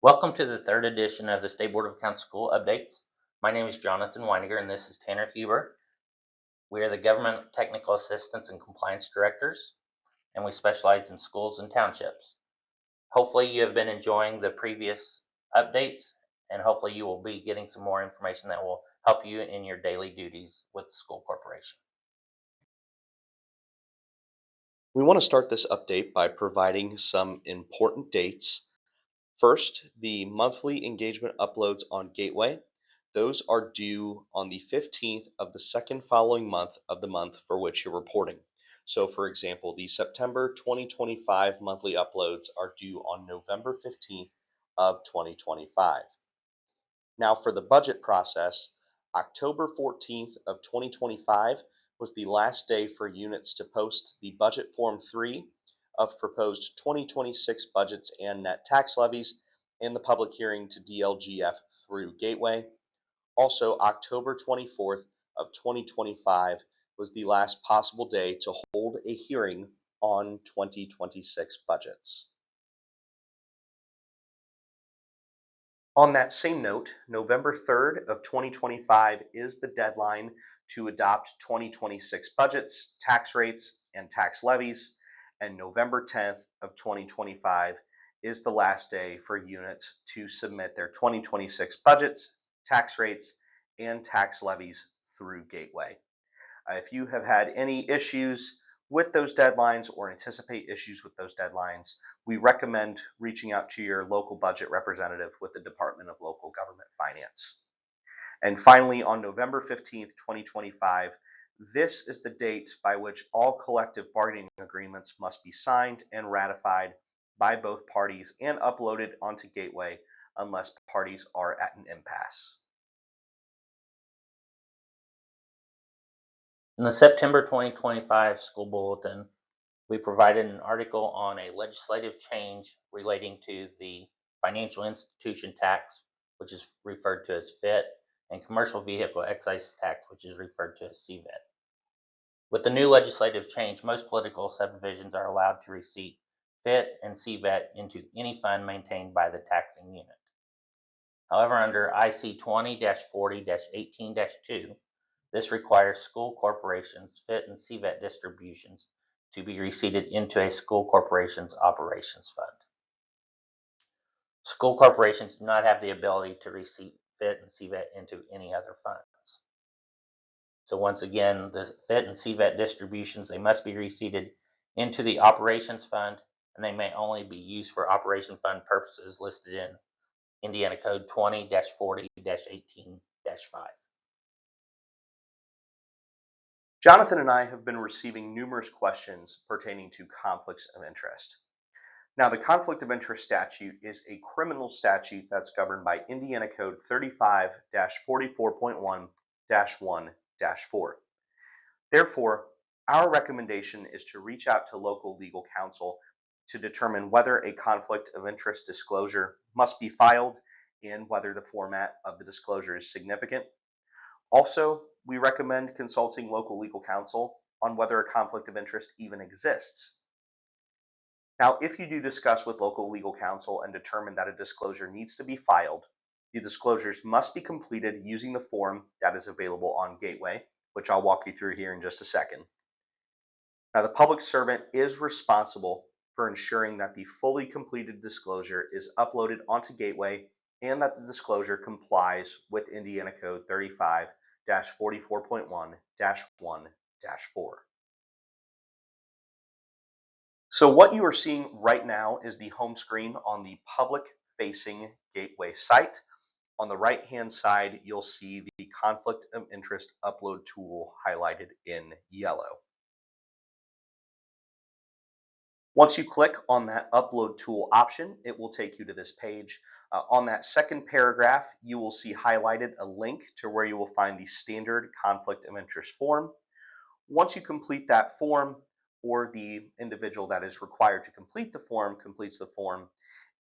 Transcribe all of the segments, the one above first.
Welcome to the third edition of the State Board of Accounts School Updates. My name is Jonathan Weiniger and this is Tanner Huber. We are the Government Technical Assistants and Compliance Directors, and we specialize in schools and townships. Hopefully you have been enjoying the previous updates, and hopefully you will be getting some more information that will help you in your daily duties with the school corporation. We want to start this update by providing some important dates. First, the monthly engagement uploads on Gateway. Those are due on the 15th of the second following month of the month for which you're reporting. So for example, the September 2025 monthly uploads are due on November 15th of 2025. Now for the budget process, October 14th of 2025 was the last day for units to post the Budget Form 3 of proposed 2026 budgets and net tax levies and the public hearing to DLGF through Gateway. Also, October 24th of 2025 was the last possible day to hold a hearing on 2026 budgets. On that same note, November 3rd of 2025 is the deadline to adopt 2026 budgets, tax rates, and tax levies, and November 10th of 2025 is the last day for units to submit their 2026 budgets, tax rates, and tax levies through Gateway. If you have had any issues with those deadlines or anticipate issues with those deadlines, we recommend reaching out to your local budget representative with the Department of Local Government Finance. And finally, on November 15th, 2025, this is the date by which all collective bargaining agreements must be signed and ratified by both parties and uploaded onto Gateway unless parties are at an impasse. In the September 2025 school bulletin, we provided an article on a legislative change relating to the financial institution tax, which is referred to as FIT, and commercial vehicle excise tax, which is referred to as CVET. With the new legislative change, most political subdivisions are allowed to receipt FIT and CVET into any fund maintained by the taxing unit. However, under IC 20-40-18-2, this requires school corporations' FIT and CVET distributions to be receipted into a school corporation's operations fund. School corporations do not have the ability to receipt FIT and CVET into any other funds. So once again, the FIT and CVET distributions, they must be receipted into the operations fund, and they may only be used for operation fund purposes listed in Indiana Code 20-40-18-5. Jonathan and I have been receiving numerous questions pertaining to conflicts of interest. Now, the conflict of interest statute is a criminal statute that's governed by Indiana Code 35-44.1-1-4. Therefore, our recommendation is to reach out to local legal counsel to determine whether a conflict of interest disclosure must be filed and whether the format of the disclosure is significant. Also, we recommend consulting local legal counsel on whether a conflict of interest even exists. Now, if you do discuss with local legal counsel and determine that a disclosure needs to be filed, the disclosures must be completed using the form that is available on Gateway, which I'll walk you through here in just a second. Now, the public servant is responsible for ensuring that the fully completed disclosure is uploaded onto Gateway and that the disclosure complies with Indiana Code 35-44.1-1-4. So what you are seeing right now is the home screen on the public-facing Gateway site. On the right-hand side, you'll see the conflict of interest upload tool highlighted in yellow. Once you click on that upload tool option, it will take you to this page. On that second paragraph, you will see highlighted a link to where you will find the standard conflict of interest form. Once you complete that form, or the individual that is required to complete the form completes the form,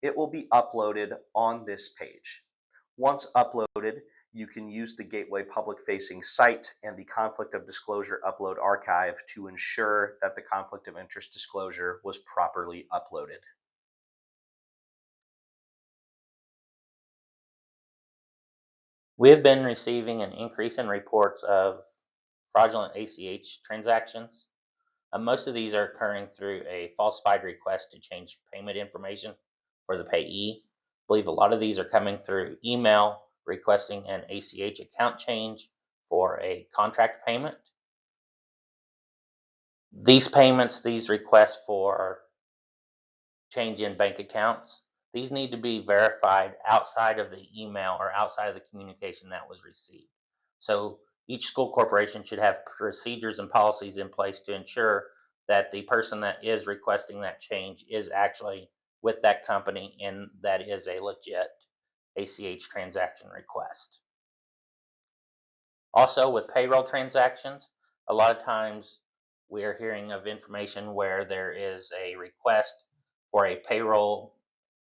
it will be uploaded on this page. Once uploaded, you can use the Gateway public-facing site and the conflict of disclosure upload archive to ensure that the conflict of interest disclosure was properly uploaded. We have been receiving an increase in reports of fraudulent ACH transactions. Most of these are occurring through a falsified request to change payment information for the payee. I believe a lot of these are coming through email requesting an ACH account change for a contract payment. These payments, these requests for change in bank accounts, these need to be verified outside of the email or outside of the communication that was received. So each school corporation should have procedures and policies in place to ensure that the person that is requesting that change is actually with that company and that is a legit ACH transaction request. Also, with payroll transactions, a lot of times we are hearing of information where there is a request for a payroll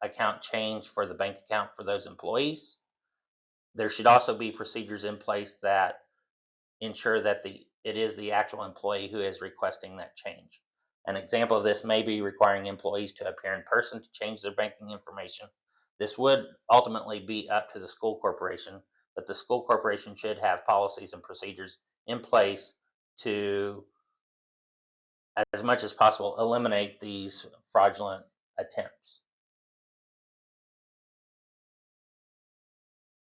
account change for the bank account for those employees. There should also be procedures in place that ensure that it is the actual employee who is requesting that change. An example of this may be requiring employees to appear in person to change their banking information. This would ultimately be up to the school corporation, but the school corporation should have policies and procedures in place to, as much as possible, eliminate these fraudulent attempts.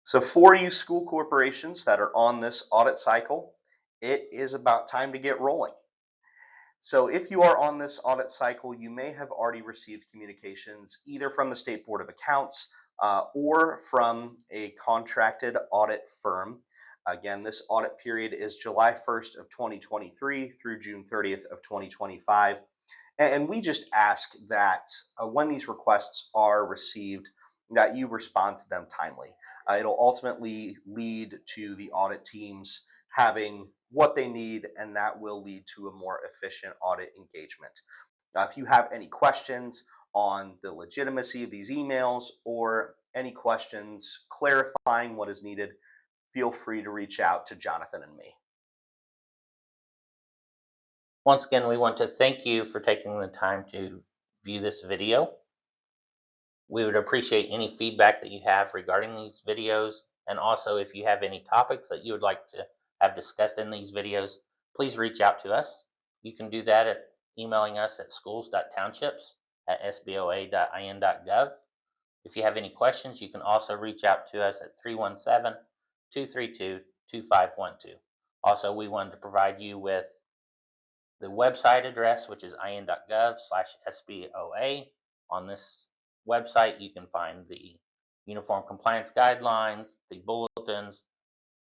So for you school corporations that are on this audit cycle, it is about time to get rolling. So if you are on this audit cycle, you may have already received communications either from the State Board of Accounts or from a contracted audit firm. Again, this audit period is July 1st of 2023 through June 30th of 2025. And we just ask that when these requests are received, that you respond to them timely. It'll ultimately lead to the audit teams having what they need, and that will lead to a more efficient audit engagement. Now, if you have any questions on the legitimacy of these emails or any questions clarifying what is needed, feel free to reach out to Jonathan and me. Once again, we want to thank you for taking the time to view this video. We would appreciate any feedback that you have regarding these videos, and also if you have any topics that you would like to have discussed in these videos, please reach out to us. You can do that at emailing us at schools.townships@sboa.in.gov. If you have any questions, you can also reach out to us at 317-232-2512. Also, we wanted to provide you with the website address, which is in.gov/SBOA. On this website, you can find the uniform compliance guidelines, the bulletins,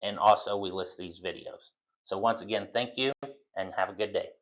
and also we list these videos. So once again, thank you and have a good day.